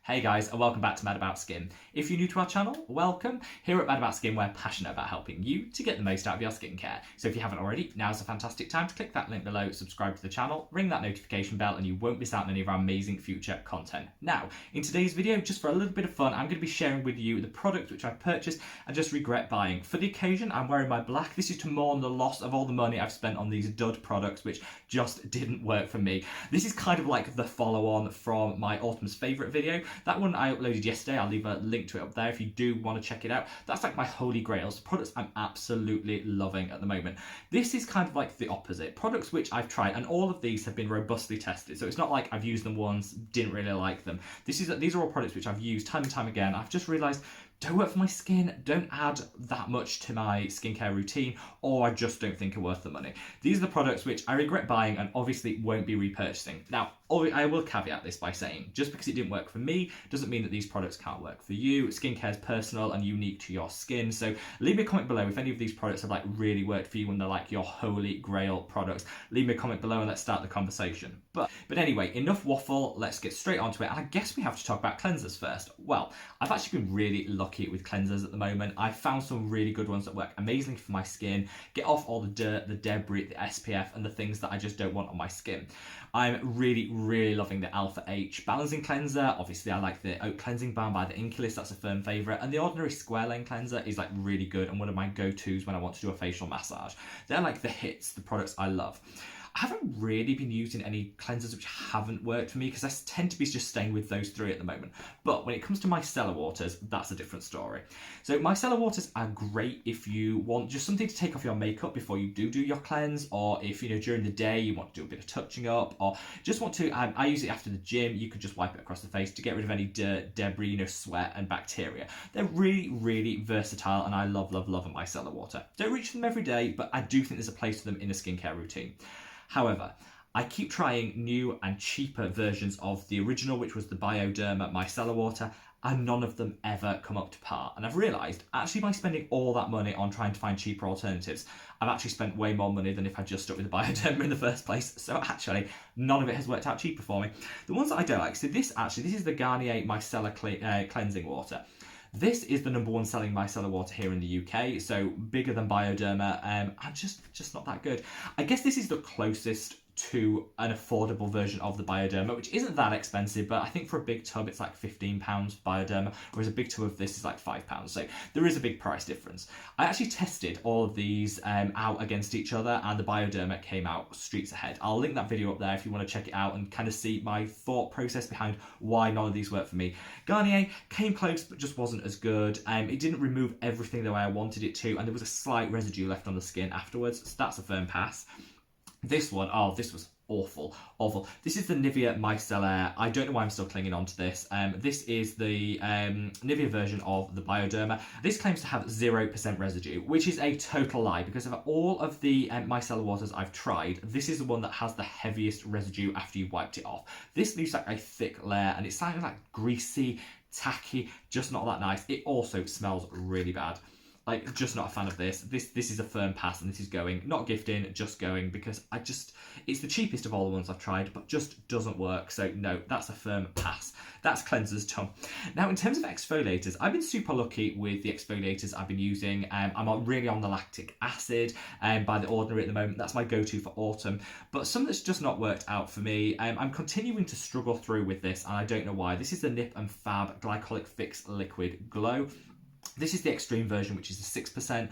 Hey guys, and welcome back to Mad About Skin. If you're new to our channel, welcome. Here at Mad About Skin, we're passionate about helping you to get the most out of your skincare. So if you haven't already, now's a fantastic time to click that link below, subscribe to the channel, ring that notification bell, and you won't miss out on any of our amazing future content. Now, in today's video, just for a little bit of fun, I'm going to be sharing with you the products which I've purchased and just regret buying. For the occasion, I'm wearing my black. This is to mourn the loss of all the money I've spent on these dud products, which just didn't work for me. This is kind of like the follow-on from my Autumn's favourite video. That one I uploaded yesterday. I'll leave a link to it up there if you do want to check it out. That's like my Holy Grails, products I'm absolutely loving at the moment. This is kind of like the opposite. Products which I've tried, and all of these have been robustly tested. So it's not like I've used them once, didn't really like them. These are all products which I've used time and time again. I've just realised don't work for my skin, don't add that much to my skincare routine, or I just don't think are worth the money. These are the products which I regret buying and obviously won't be repurchasing. Now, I will caveat this by saying, just because it didn't work for me, doesn't mean that these products can't work for you. Skincare is personal and unique to your skin, so leave me a comment below if any of these products have like really worked for you when they're like your Holy Grail products. Leave me a comment below and let's start the conversation. But anyway, enough waffle, let's get straight onto it. And I guess we have to talk about cleansers first. Well, I've actually been really lucky with cleansers at the moment. I've found some really good ones that work amazingly for my skin, get off all the dirt, the debris, the SPF, and the things that I just don't want on my skin. I'm really loving the Alpha H balancing cleanser. Obviously, I like the Oat Cleansing Balm by the Inkey List. That's a firm favourite. And the ordinary square lane cleanser is like really good and one of my go-tos when I want to do a facial massage. They're like the hits, the products I love. I haven't really been using any cleansers which haven't worked for me because I tend to be just staying with those three at the moment. But when it comes to micellar waters, that's a different story. So micellar waters are great if you want just something to take off your makeup before you do your cleanse, or if during the day you want to do a bit of touching up, or just want to, I use it after the gym. You could just wipe it across the face to get rid of any dirt, debris, sweat and bacteria. They're really versatile and I love a micellar water. Don't reach for them every day, but I do think there's a place for them in a skincare routine. However, I keep trying new and cheaper versions of the original, which was the Bioderma micellar water, and none of them ever come up to par. And I've realised, actually by spending all that money on trying to find cheaper alternatives, I've actually spent way more money than if I just stuck with the Bioderma in the first place. So actually, none of it has worked out cheaper for me. The ones that I don't like, so this is the Garnier Micellar Cleansing Water. This is the #1 selling micellar water here in the UK, so bigger than Bioderma, and just not that good. I guess this is the closest to an affordable version of the Bioderma, which isn't that expensive, but I think for a big tub it's like £15 Bioderma, whereas a big tub of this is like £5, so there is a big price difference. I actually tested all of these out against each other, and the Bioderma came out streets ahead. I'll link that video up there if you want to check it out and kind of see my thought process behind why none of these work for me. Garnier came close but just wasn't as good. It didn't remove everything the way I wanted it to, and there was a slight residue left on the skin afterwards, so that's a firm pass. This one, oh, this was awful. This is the Nivea Micellar. I don't know why I'm still clinging on to this. This is the Nivea version of the Bioderma. This claims to have 0% residue, which is a total lie because of all of the micellar waters I've tried, this is the one that has the heaviest residue after you've wiped it off. This leaves like a thick layer and it's sounding like greasy, tacky, just not that nice. It also smells really bad. Like, just not a fan of this. This is a firm pass, and this is going, not gifting, just going, because it's the cheapest of all the ones I've tried, but just doesn't work. So no, that's a firm pass. That's cleansers done. Now, in terms of exfoliators, I've been super lucky with the exfoliators I've been using. I'm really on the lactic acid by The Ordinary at the moment. That's my go-to for autumn, but some that's just not worked out for me. I'm continuing to struggle through with this, and I don't know why. This is the Nip and Fab Glycolic Fix Liquid Glow. This is the extreme version, which is the 6%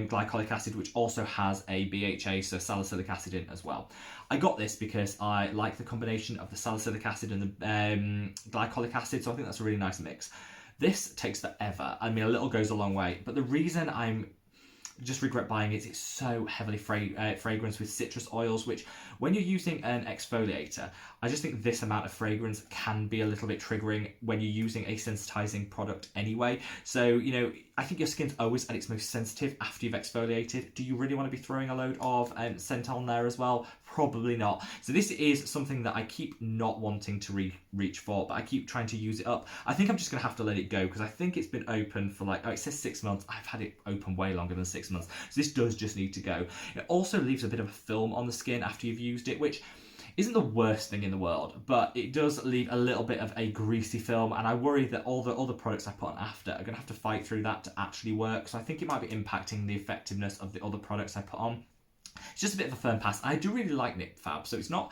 glycolic acid, which also has a BHA, so salicylic acid in as well. I got this because I like the combination of the salicylic acid and the glycolic acid, so I think that's a really nice mix. This takes forever. I mean, a little goes a long way, but the reason I'm just regret buying it, it's so heavily fragranced with citrus oils, which when you're using an exfoliator, I just think this amount of fragrance can be a little bit triggering when you're using a sensitizing product anyway. So, I think your skin's always at its most sensitive after you've exfoliated. Do you really want to be throwing a load of scent on there as well? Probably not. So this is something that I keep not wanting to reach for, but I keep trying to use it up. I think I'm just going to have to let it go because I think it's been open for like, it says 6 months. I've had it open way longer than 6 months. So this does just need to go. It also leaves a bit of a film on the skin after you've used it, which isn't the worst thing in the world, but it does leave a little bit of a greasy film, and I worry that all the other products I put on after are going to have to fight through that to actually work, so I think it might be impacting the effectiveness of the other products I put on. It's just a bit of a firm pass. I do really like Nip Fab, so it's not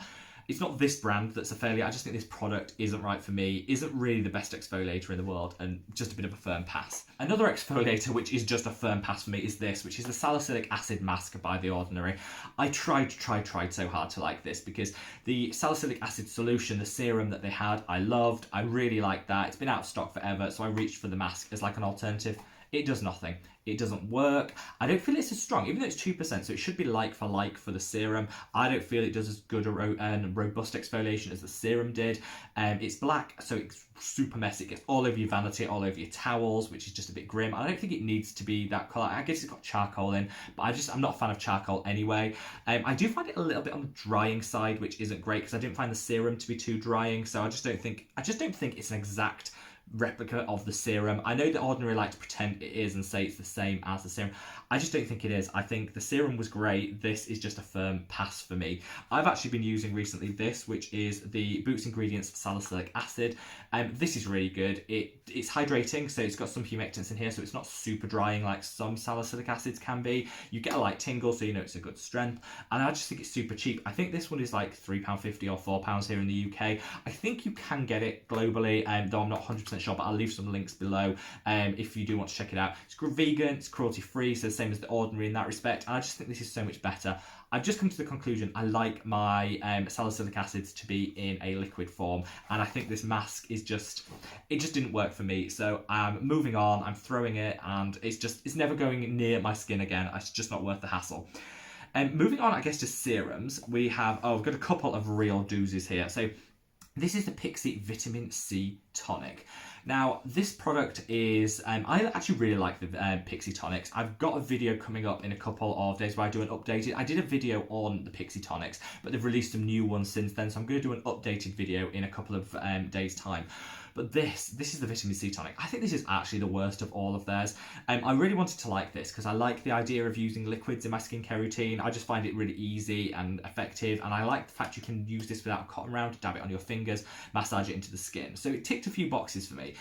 this brand that's a failure. I just think this product isn't right for me, isn't really the best exfoliator in the world, and just a bit of a firm pass. Another exfoliator which is just a firm pass for me is this, which is the salicylic acid mask by The Ordinary. I tried so hard to like this because the salicylic acid solution, the serum that they had, I loved. I really liked that. It's been out of stock forever, so I reached for the mask as like an alternative. It does nothing. It doesn't work. I don't feel it's as strong, even though it's 2%, so it should be like for the serum. I don't feel it does as good and robust exfoliation as the serum did. It's black, so it's super messy. It gets all over your vanity, all over your towels, which is just a bit grim. I don't think it needs to be that colour. I guess it's got charcoal in, but I'm not a fan of charcoal anyway. I do find it a little bit on the drying side, which isn't great because I didn't find the serum to be too drying, so I just don't think it's an exact replica of the serum. I know The Ordinary like to pretend it is and say it's the same as the serum. I just don't think it is. I think the serum was great. This is just a firm pass for me. I've actually been using recently this, which is the Boots Ingredients Salicylic Acid. This is really good. It's hydrating, so it's got some humectants in here, so it's not super drying like some salicylic acids can be. You get a light tingle, so you know it's a good strength. And I just think it's super cheap. I think this one is like £3.50 or £4 here in the UK. I think you can get it globally, though I'm not 100% sure, but I'll leave some links below if you do want to check it out. It's vegan, it's cruelty free, so the same as The Ordinary in that respect, and I just think this is so much better. I've just come to the conclusion I like my salicylic acids to be in a liquid form, and I think this mask is it just didn't work for me, so I'm moving on. I'm throwing it, and it's never going near my skin again. It's just not worth the hassle. Moving on, I guess, to serums, we've got a couple of real doozies here. So this is the Pixi Vitamin C Tonic. Now, this product is, I actually really like the Pixi Tonics. I've got a video coming up in a couple of days where I do an updated. I did a video on the Pixi Tonics, but they've released some new ones since then, so I'm going to do an updated video in a couple of days' time. But this is the Vitamin C Tonic. I think this is actually the worst of all of theirs. I really wanted to like this because I like the idea of using liquids in my skincare routine. I just find it really easy and effective, and I like the fact you can use this without a cotton round, dab it on your fingers, massage it into the skin. So it ticked a few boxes for me.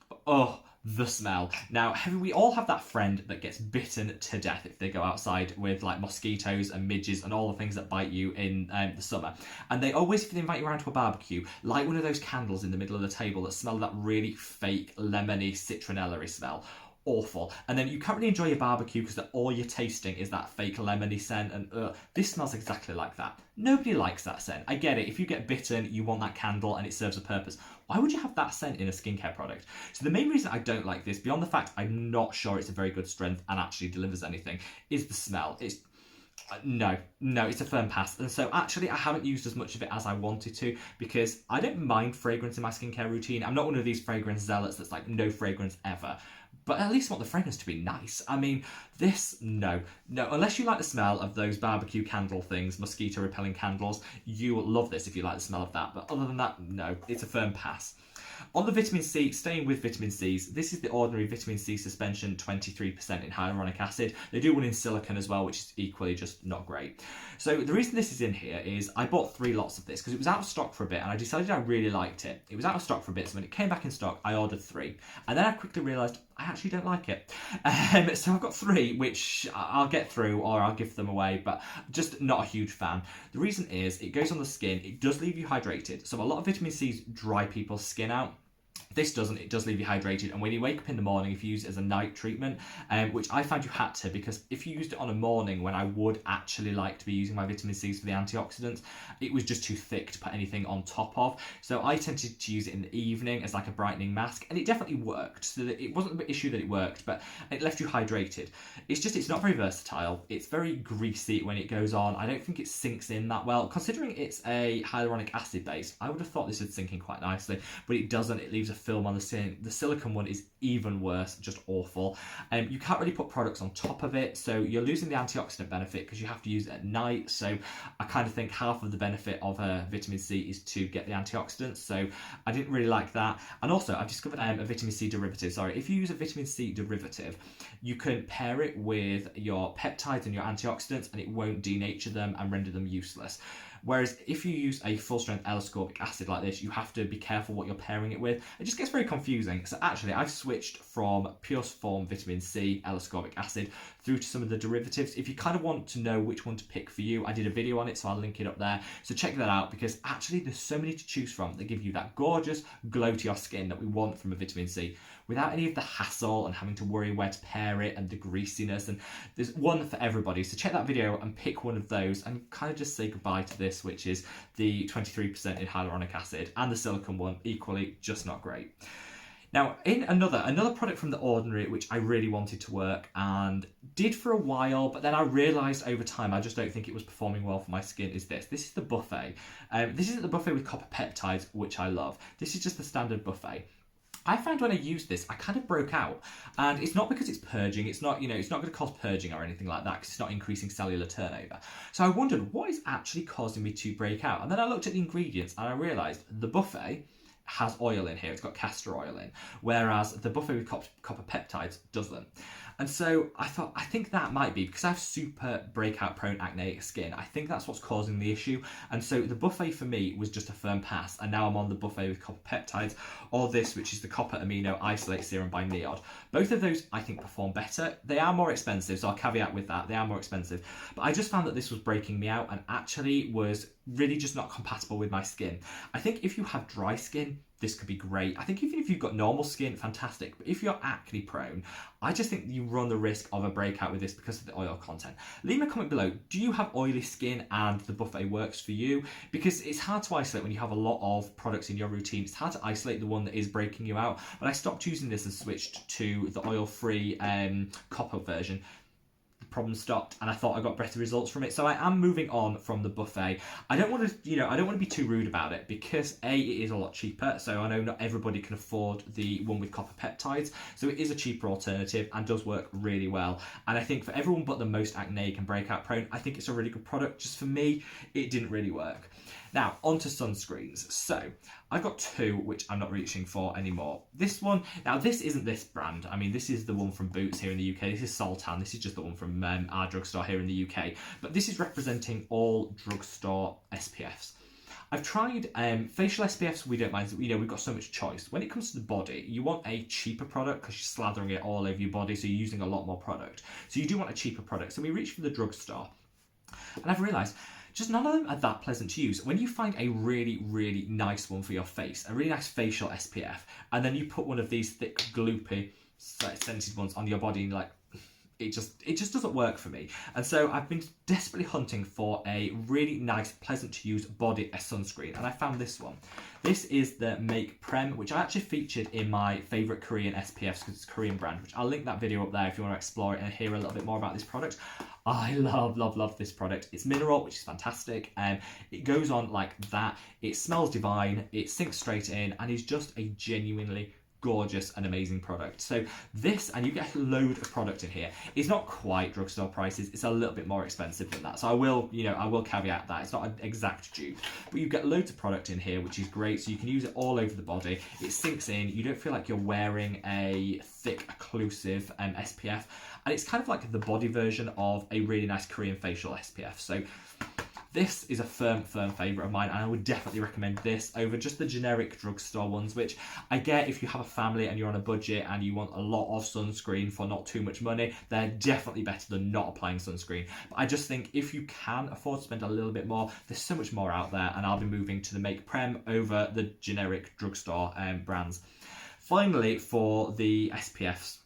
But, oh, the smell. Now, we all have that friend that gets bitten to death if they go outside with like mosquitoes and midges and all the things that bite you in the summer. And they always, if they invite you around to a barbecue, light one of those candles in the middle of the table that smell that really fake lemony citronella-y smell. Awful. And then you can't really enjoy your barbecue because all you're tasting is that fake lemony scent, and this smells exactly like that. Nobody likes that scent. I get it. If you get bitten, you want that candle and it serves a purpose. Why would you have that scent in a skincare product? So the main reason I don't like this, beyond the fact I'm not sure it's a very good strength and actually delivers anything, is the smell. No, it's a firm pass. And so actually I haven't used as much of it as I wanted to because I don't mind fragrance in my skincare routine. I'm not one of these fragrance zealots that's like no fragrance ever. But at least I want the fragrance to be nice. I mean, no, unless you like the smell of those barbecue candle things, mosquito repelling candles, you will love this if you like the smell of that. But other than that, no, it's a firm pass. On the vitamin C, staying with vitamin C's, this is the Ordinary Vitamin C Suspension, 23% in hyaluronic acid. They do one in silicone as well, which is equally just not great. So the reason this is in here is I bought 3 lots of this because it was out of stock for a bit and I decided I really liked it. It was out of stock for a bit, so when it came back in stock, I ordered 3. And then I quickly realised I actually don't like it. So I've got 3, which I'll get through or I'll give them away, but just not a huge fan. The reason is it goes on the skin, it does leave you hydrated. So a lot of vitamin C's dry people's skin out. This doesn't, it does leave you hydrated, and when you wake up in the morning, if you use it as a night treatment, which I found you had to, because if you used it on a morning when I would actually like to be using my vitamin C's for the antioxidants, it was just too thick to put anything on top of. So I tended to use it in the evening as like a brightening mask, and it definitely worked. So that it wasn't the issue that it worked, but it left you hydrated. It's not very versatile. It's very greasy when it goes on. I don't think it sinks in that well. Considering it's a hyaluronic acid base, I would have thought this would sink in quite nicely, but it doesn't. It leaves a film on the skin. The silicone one is even worse, just awful. You can't really put products on top of it, so you're losing the antioxidant benefit because you have to use it at night. So I kind of think half of the benefit of vitamin C is to get the antioxidants, so I didn't really like that. And also I've discovered a vitamin C derivative. If you use a vitamin C derivative, you can pair it with your peptides and your antioxidants and it won't denature them and render them useless. Whereas if you use a full strength L-ascorbic acid like this, you have to be careful what you're pairing it with. It just gets very confusing. So actually I've switched from pure form vitamin C L-ascorbic acid through to some of the derivatives. If you kind of want to know which one to pick for you, I did a video on it, so I'll link it up there. So check that out, because actually there's so many to choose from that give you that gorgeous glow to your skin that we want from a vitamin C, without any of the hassle and having to worry where to pair it and the greasiness. And there's one for everybody. So check that video and pick one of those and kind of just say goodbye to this, which is the 23% in hyaluronic acid, and the silicone one, equally just not great. Now, in another product from The Ordinary, which I really wanted to work and did for a while, but then I realised over time I just don't think it was performing well for my skin, is this. This is the Buffet. This isn't the Buffet with copper peptides, which I love. This is just the standard Buffet. I found when I used this, I kind of broke out, and it's not because it's purging. It's not, it's not going to cause purging or anything like that, because it's not increasing cellular turnover. So I wondered, what is actually causing me to break out? And then I looked at the ingredients and I realised the Buffet has oil in here. It's got castor oil in, whereas the Buffet with copper peptides doesn't. And so I thought, I think that might be because I have super breakout prone acneic skin. I think that's what's causing the issue. And so the Buffet for me was just a firm pass. And now I'm on the Buffet with copper peptides, or this, which is the copper amino isolate serum by Neod. Both of those I think perform better. They are more expensive, so I'll caveat with that. They are more expensive. But I just found that this was breaking me out and actually was really just not compatible with my skin. I think if you have dry skin, this could be great. I think even if you've got normal skin, fantastic. But if you're acne prone, I just think you run the risk of a breakout with this because of the oil content. Leave me a comment below. Do you have oily skin and the Buffet works for you? Because it's hard to isolate when you have a lot of products in your routine. It's hard to isolate the one that is breaking you out. But I stopped using this and switched to the oil-free copper version. Problem stopped, and I thought I got better results from it. So I am moving on from the Buffet. I don't want to, I don't want to be too rude about it, because A, it is a lot cheaper. So I know not everybody can afford the one with copper peptides. So it is a cheaper alternative and does work really well. And I think for everyone but the most acneic and breakout prone, I think it's a really good product. Just for me, it didn't really work. Now, onto sunscreens. So, I've got two, which I'm not reaching for anymore. This one, now this isn't this brand. I mean, this is the one from Boots here in the UK. This is Sultan. This is just the one from our drugstore here in the UK. But this is representing all drugstore SPFs. I've tried facial SPFs, we don't mind, we've got so much choice. When it comes to the body, you want a cheaper product because you're slathering it all over your body, so you're using a lot more product. So you do want a cheaper product. So we reached for the drugstore, and I've realised just none of them are that pleasant to use. When you find a really, really nice one for your face, a really nice facial SPF, and then you put one of these thick, gloopy, scented ones on your body, and you're like, it just doesn't work for me. And so I've been desperately hunting for a really nice, pleasant to use body sunscreen, and I found this one. This is the Make Prem, which I actually featured in my favourite Korean SPFs because it's a Korean brand, which I'll link that video up there if you want to explore it and hear a little bit more about this product. I love this product. It's mineral, which is fantastic, and it goes on like that. It smells divine, it sinks straight in, and is just a genuinely gorgeous and amazing product. So this, and you get a load of product in here. It's not quite drugstore prices. It's a little bit more expensive than that. So I will caveat that. It's not an exact dupe, but you get loads of product in here, which is great. So you can use it all over the body. It sinks in. You don't feel like you're wearing a thick, occlusive SPF. And it's kind of like the body version of a really nice Korean facial SPF. So this is a firm favourite of mine, and I would definitely recommend this over just the generic drugstore ones, which I get if you have a family and you're on a budget and you want a lot of sunscreen for not too much money. They're definitely better than not applying sunscreen. But I just think if you can afford to spend a little bit more, there's so much more out there, and I'll be moving to the Make Prem over the generic drugstore brands. Finally, for the SPFs,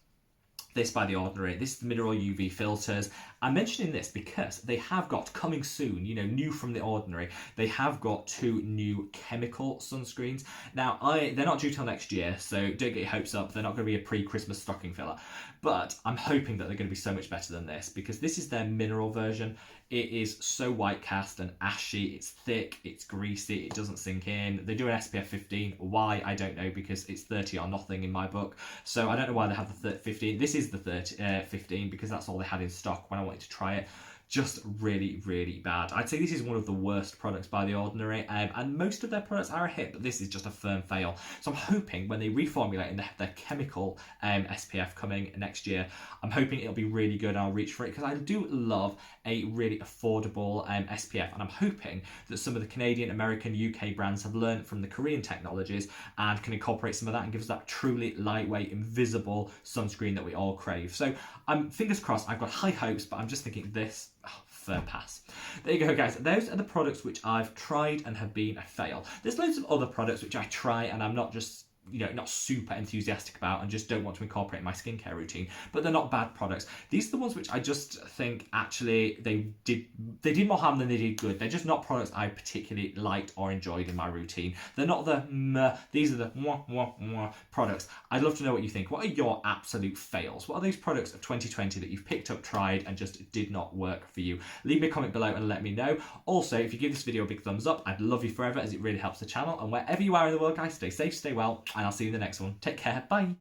this by The Ordinary. This is the Mineral UV filters. I'm mentioning this because they have got, coming soon, new from The Ordinary, they have got 2 new chemical sunscreens. Now, they're not due till next year, so don't get your hopes up. They're not going to be a pre-Christmas stocking filler. But I'm hoping that they're going to be so much better than this, because this is their mineral version. It is so white cast and ashy. It's thick, it's greasy, it doesn't sink in. They do an SPF 15. Why? I don't know, because it's 30 or nothing in my book. So I don't know why they have the 15. This is the 15 because that's all they had in stock when I wanted to try it. just really, really bad. I'd say this is one of the worst products by The Ordinary, and most of their products are a hit, but this is just a firm fail. So I'm hoping when they reformulate and they have their chemical SPF coming next year, I'm hoping it'll be really good and I'll reach for it, because I do love a really affordable SPF, and I'm hoping that some of the Canadian, American, UK brands have learned from the Korean technologies and can incorporate some of that and give us that truly lightweight, invisible sunscreen that we all crave. So fingers crossed. I've got high hopes, but I'm just thinking this, firm pass. There you go, guys. Those are the products which I've tried and have been a fail. There's loads of other products which I try and I'm not just, not super enthusiastic about and just don't want to incorporate in my skincare routine, but they're not bad products. These are the ones which I just think actually they did more harm than they did good. They're just not products I particularly liked or enjoyed in my routine. They're not the meh, these are the mwah, mwah, mwah products. I'd love to know what you think. What are your absolute fails? What are those products of 2020 that you've picked up, tried, and just did not work for you? Leave me a comment below and let me know. Also, if you give this video a big thumbs up, I'd love you forever, as it really helps the channel. And wherever you are in the world, guys, stay safe, stay well, and I'll see you in the next one. Take care. Bye.